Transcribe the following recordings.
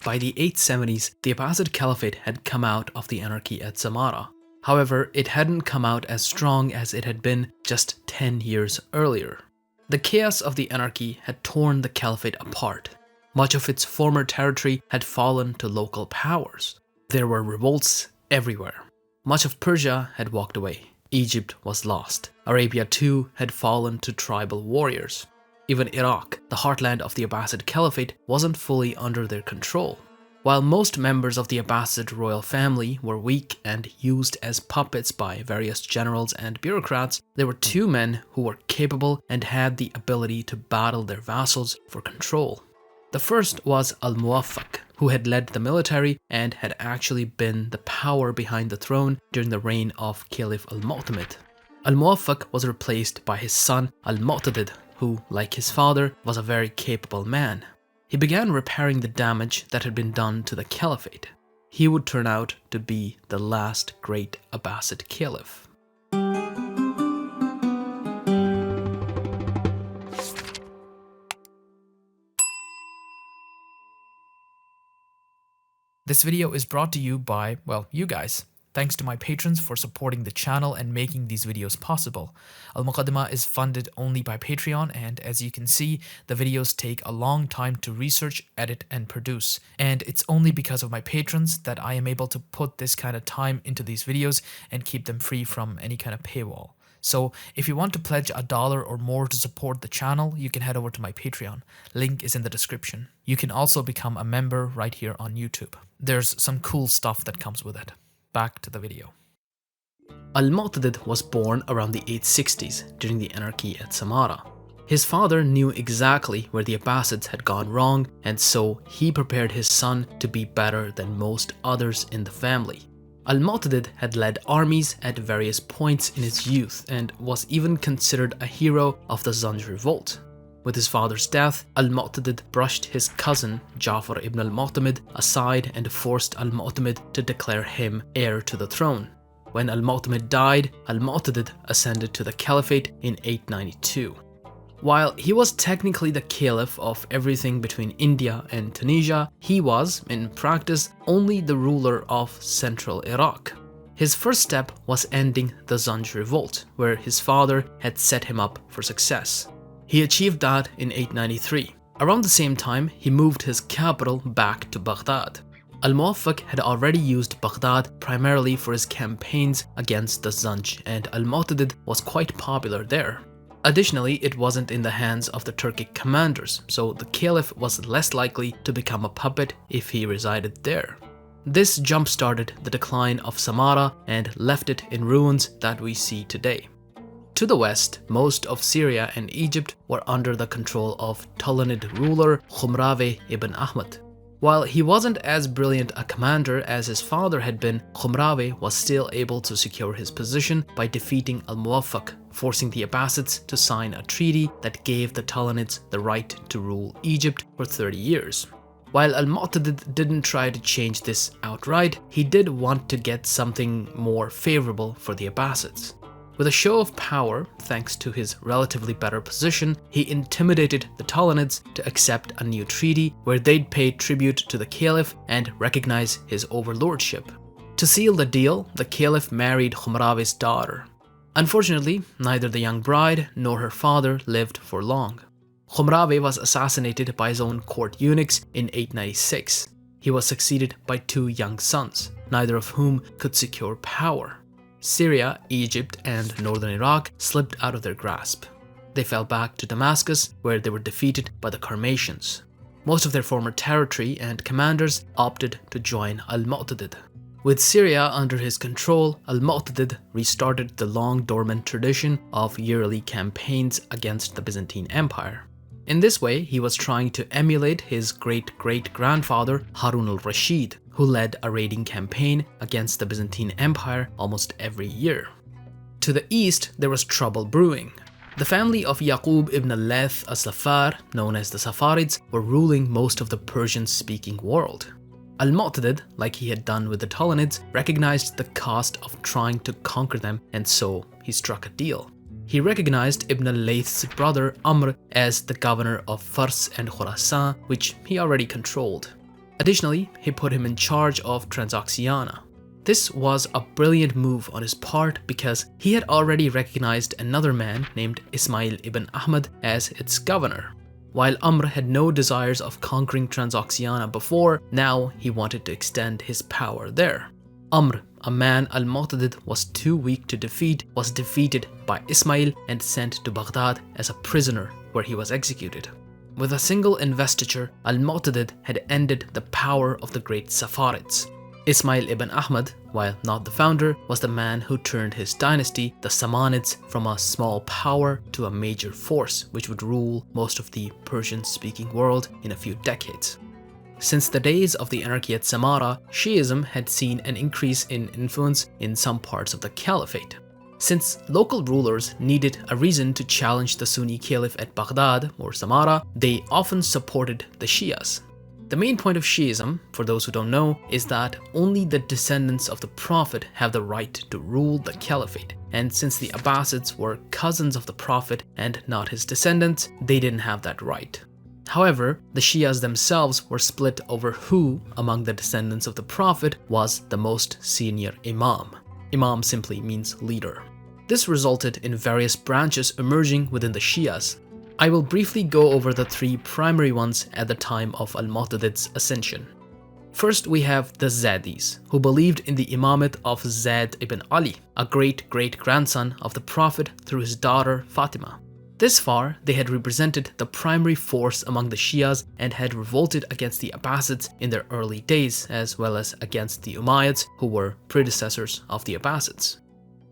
By the 870s, the Abbasid Caliphate had come out of the anarchy at Samarra. However, it hadn't come out as strong as it had been just 10 years earlier. The chaos of the anarchy had torn the Caliphate apart. Much of its former territory had fallen to local powers. There were revolts everywhere. Much of Persia had walked away. Egypt was lost. Arabia too had fallen to tribal warriors. Even Iraq, the heartland of the Abbasid Caliphate, wasn't fully under their control. While most members of the Abbasid royal family were weak and used as puppets by various generals and bureaucrats, there were two men who were capable and had the ability to battle their vassals for control. The first was Al-Muwaffaq, who had led the military and had actually been the power behind the throne during the reign of Caliph Al-Mu'tamid. Al-Muwaffaq was replaced by his son Al-Mu'tadid, who, like his father, was a very capable man. He began repairing the damage that had been done to the caliphate. He would turn out to be the last great Abbasid caliph. This video is brought to you by, well, you guys. Thanks to my patrons for supporting the channel and making these videos possible. Al-Muqaddimah is funded only by Patreon, and as you can see, the videos take a long time to research, edit, and produce. And it's only because of my patrons that I am able to put this kind of time into these videos and keep them free from any kind of paywall. So if you want to pledge $1 or more to support the channel, you can head over to my Patreon. Link is in the description. You can also become a member right here on YouTube. There's some cool stuff that comes with it. Back to the video. Al-Mu'tadid was born around the 860s during the anarchy at Samarra. His father knew exactly where the Abbasids had gone wrong, and so he prepared his son to be better than most others in the family. Al-Mu'tadid had led armies at various points in his youth and was even considered a hero of the Zanj revolt. With his father's death, Al-Mu'tadid brushed his cousin Ja'far ibn al-Mu'tamid aside and forced Al-Mu'tamid to declare him heir to the throne. When Al-Mu'tamid died, Al-Mu'tadid ascended to the caliphate in 892. While he was technically the caliph of everything between India and Tunisia, he was, in practice, only the ruler of central Iraq. His first step was ending the Zanj revolt, where his father had set him up for success. He achieved that in 893. Around the same time, he moved his capital back to Baghdad. Al-Muwaffaq had already used Baghdad primarily for his campaigns against the Zanj, and Al-Mu'tadid was quite popular there. Additionally, it wasn't in the hands of the Turkic commanders, so the caliph was less likely to become a puppet if he resided there. This jump-started the decline of Samarra and left it in ruins that we see today. To the west, most of Syria and Egypt were under the control of Tulunid ruler Khumravi ibn Ahmad. While he wasn't as brilliant a commander as his father had been, Khumravi was still able to secure his position by defeating Al-Muwaffaq, forcing the Abbasids to sign a treaty that gave the Tulunids the right to rule Egypt for 30 years. While Al-Mu'tadid didn't try to change this outright, he did want to get something more favorable for the Abbasids. With a show of power, thanks to his relatively better position, he intimidated the Tulunids to accept a new treaty where they'd pay tribute to the caliph and recognize his overlordship. To seal the deal, the caliph married Khumravi's daughter. Unfortunately, neither the young bride nor her father lived for long. Khumravi was assassinated by his own court eunuchs in 896. He was succeeded by two young sons, neither of whom could secure power. Syria, Egypt, and northern Iraq slipped out of their grasp. They fell back to Damascus, where they were defeated by the Karmatians. Most of their former territory and commanders opted to join Al-Mu'tadid. With Syria under his control, Al-Mu'tadid restarted the long-dormant tradition of yearly campaigns against the Byzantine Empire. In this way, he was trying to emulate his great-great-grandfather Harun al-Rashid, who led a raiding campaign against the Byzantine Empire almost every year. To the east, there was trouble brewing. The family of Yaqub ibn al-Layth as-Saffar, known as the Saffarids, were ruling most of the Persian-speaking world. Al-Mu'tadid, like he had done with the Tulunids, recognized the cost of trying to conquer them, and so he struck a deal. He recognized Ibn al-Layth's brother Amr as the governor of Fars and Khorasan, which he already controlled. Additionally, he put him in charge of Transoxiana. This was a brilliant move on his part because he had already recognized another man named Ismail ibn Ahmad as its governor. While Amr had no desires of conquering Transoxiana before, now he wanted to extend his power there. Amr, a man al-Mu'tadid was too weak to defeat, was defeated by Ismail and sent to Baghdad as a prisoner where he was executed. With a single investiture, al-Mu'tadid had ended the power of the great Safarids. Ismail ibn Ahmad, while not the founder, was the man who turned his dynasty, the Samanids, from a small power to a major force which would rule most of the Persian-speaking world in a few decades. Since the days of the anarchy at Samarra, Shi'ism had seen an increase in influence in some parts of the caliphate. Since local rulers needed a reason to challenge the Sunni caliph at Baghdad or Samarra, they often supported the Shias. The main point of Shi'ism, for those who don't know, is that only the descendants of the Prophet have the right to rule the caliphate. And since the Abbasids were cousins of the Prophet and not his descendants, they didn't have that right. However, the Shias themselves were split over who, among the descendants of the Prophet, was the most senior Imam. Imam simply means leader. This resulted in various branches emerging within the Shias. I will briefly go over the three primary ones at the time of al-Mu'tadid's ascension. First, we have the Zadis, who believed in the imamate of Zayd ibn Ali, a great-great-grandson of the Prophet through his daughter Fatima. This far, they had represented the primary force among the Shias and had revolted against the Abbasids in their early days, as well as against the Umayyads, who were predecessors of the Abbasids.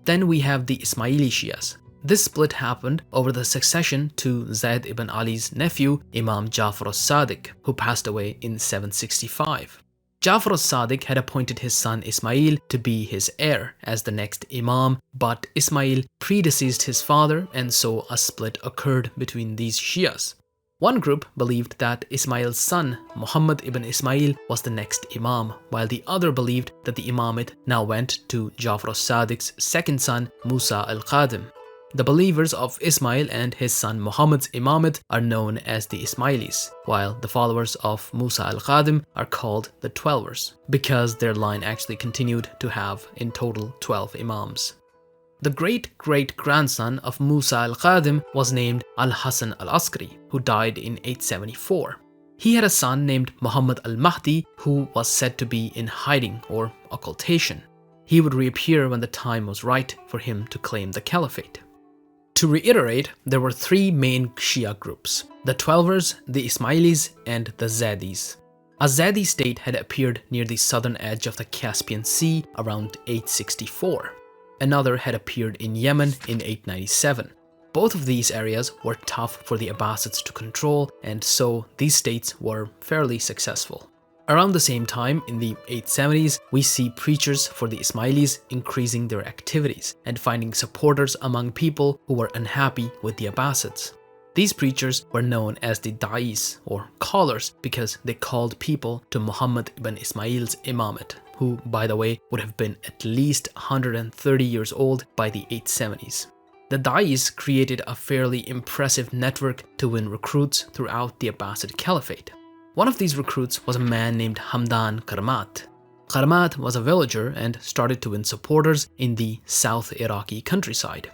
Then we have the Ismaili Shias. This split happened over the succession to Zayd ibn Ali's nephew, Imam Ja'far al-Sadiq, who passed away in 765. Ja'far al-Sadiq had appointed his son Ismail to be his heir as the next Imam, but Ismail predeceased his father, and so a split occurred between these Shias. One group believed that Ismail's son, Muhammad ibn Ismail, was the next Imam, while the other believed that the imamate now went to Ja'far al-Sadiq's second son, Musa al-Qadim. The believers of Ismail and his son Muhammad's imamate are known as the Ismailis, while the followers of Musa al-Qadim are called the Twelvers, because their line actually continued to have in total 12 imams. The great-great-grandson of Musa al-Qadim was named al-Hasan al-Askari, who died in 874. He had a son named Muhammad al-Mahdi, who was said to be in hiding or occultation. He would reappear when the time was right for him to claim the caliphate. To reiterate, there were three main Shia groups: the Twelvers, the Ismailis, and the Zadis. A Zadi state had appeared near the southern edge of the Caspian Sea around 864. Another had appeared in Yemen in 897. Both of these areas were tough for the Abbasids to control, and so these states were fairly successful. Around the same time, in the 870s, we see preachers for the Ismailis increasing their activities and finding supporters among people who were unhappy with the Abbasids. These preachers were known as the Da'is, or callers, because they called people to Muhammad ibn Ismail's imamate, who, by the way, would have been at least 130 years old by the 870s. The Da'is created a fairly impressive network to win recruits throughout the Abbasid Caliphate. One of these recruits was a man named Hamdan Karmat. Karmat was a villager and started to win supporters in the South Iraqi countryside.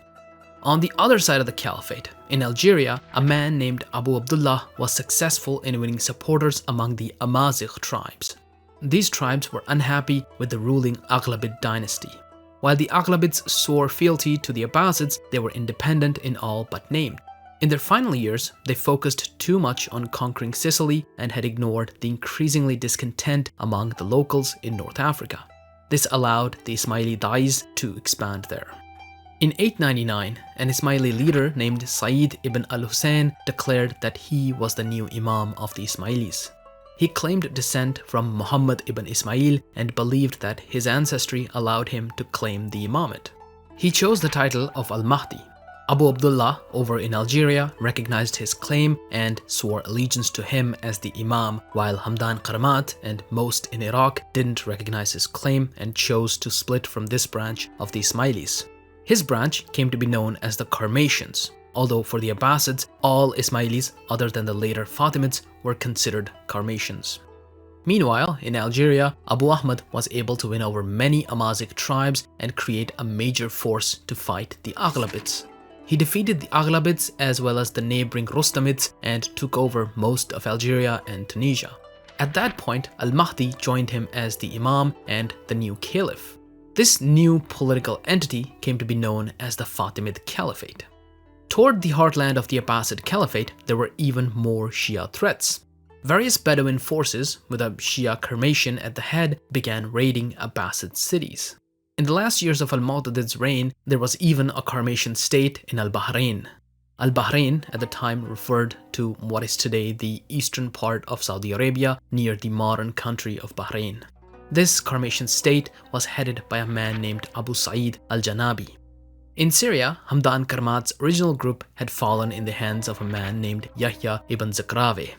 On the other side of the caliphate, in Algeria, a man named Abu Abdullah was successful in winning supporters among the Amazigh tribes. These tribes were unhappy with the ruling Aghlabid dynasty. While the Aghlabids swore fealty to the Abbasids, they were independent in all but name. In their final years, they focused too much on conquering Sicily and had ignored the increasingly discontent among the locals in North Africa. This allowed the Ismaili Da'is to expand there. In 899, an Ismaili leader named Sa'id ibn al-Hussein declared that he was the new Imam of the Ismailis. He claimed descent from Muhammad ibn Ismail and believed that his ancestry allowed him to claim the imamate. He chose the title of al-Mahdi. Abu Abdullah over in Algeria recognized his claim and swore allegiance to him as the Imam, while Hamdan Karmat and most in Iraq didn't recognize his claim and chose to split from this branch of the Ismailis. His branch came to be known as the Karmatians, although for the Abbasids, all Ismailis other than the later Fatimids were considered Karmatians. Meanwhile, in Algeria, Abu Ahmad was able to win over many Amazigh tribes and create a major force to fight the Aghlabids. He defeated the Aghlabids as well as the neighboring Rustamids and took over most of Algeria and Tunisia. At that point, Al-Mahdi joined him as the Imam and the new Caliph. This new political entity came to be known as the Fatimid Caliphate. Toward the heartland of the Abbasid Caliphate, there were even more Shia threats. Various Bedouin forces, with a Shia Karmatian at the head, began raiding Abbasid cities. In the last years of Al-Mu'tadid's reign, there was even a Karmatian state in Al-Bahrain. Al-Bahrain at the time referred to what is today the eastern part of Saudi Arabia near the modern country of Bahrain. This Karmatian state was headed by a man named Abu Sa'id al-Janabi. In Syria, Hamdan Karmat's original group had fallen in the hands of a man named Yahya ibn Zakrave.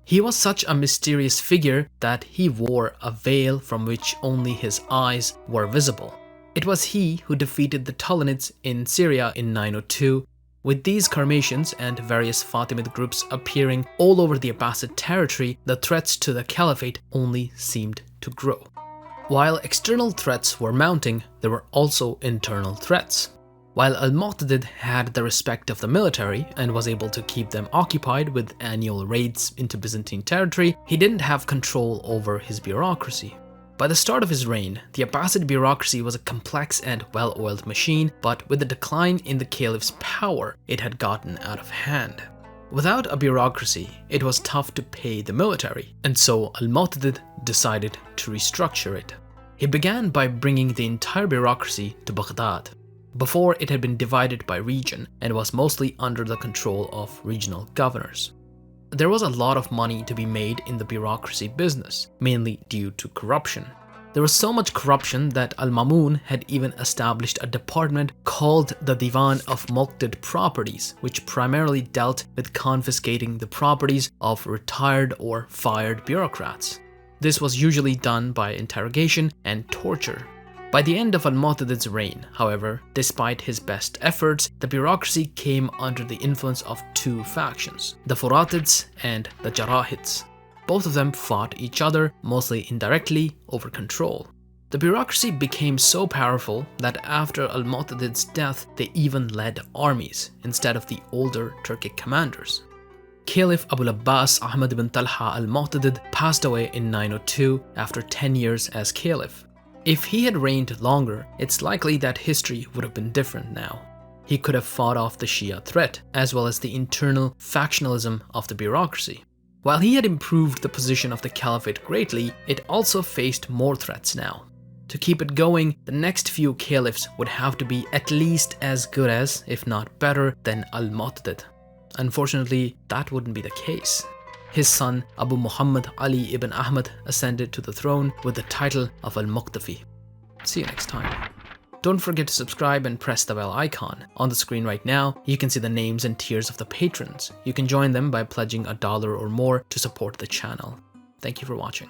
He was such a mysterious figure that he wore a veil from which only his eyes were visible. It was he who defeated the Tulunids in Syria in 902. With these Karmatians and various Fatimid groups appearing all over the Abbasid territory, the threats to the caliphate only seemed to grow. While external threats were mounting, there were also internal threats. While Al-Mu'tadid had the respect of the military and was able to keep them occupied with annual raids into Byzantine territory, he didn't have control over his bureaucracy. By the start of his reign, the Abbasid bureaucracy was a complex and well-oiled machine, but with the decline in the caliph's power, it had gotten out of hand. Without a bureaucracy, it was tough to pay the military, and so Al-Mu'tadid decided to restructure it. He began by bringing the entire bureaucracy to Baghdad. Before, it had been divided by region and was mostly under the control of regional governors. There was a lot of money to be made in the bureaucracy business, mainly due to corruption. There was so much corruption that Al-Mamun had even established a department called the Divan of Muqtad Properties, which primarily dealt with confiscating the properties of retired or fired bureaucrats. This was usually done by interrogation and torture. By the end of Al-Mu'tadid's reign, however, despite his best efforts, the bureaucracy came under the influence of two factions, the Furatids and the Jarahids. Both of them fought each other, mostly indirectly, over control. The bureaucracy became so powerful that after Al-Mu'tadid's death, they even led armies instead of the older Turkic commanders. Caliph Abu al-Abbas Ahmad ibn Talha al-Mu'tadid passed away in 902 after 10 years as caliph. If he had reigned longer, it's likely that history would have been different now. He could have fought off the Shia threat, as well as the internal factionalism of the bureaucracy. While he had improved the position of the caliphate greatly, it also faced more threats now. To keep it going, the next few caliphs would have to be at least as good as, if not better, than Al-Mu'tadid. Unfortunately, that wouldn't be the case. His son Abu Muhammad Ali ibn Ahmad ascended to the throne with the title of Al-Muqtafi. See you next time. Don't forget to subscribe and press the bell icon. On the screen right now, you can see the names and tiers of the patrons. You can join them by pledging $1 or more to support the channel. Thank you for watching.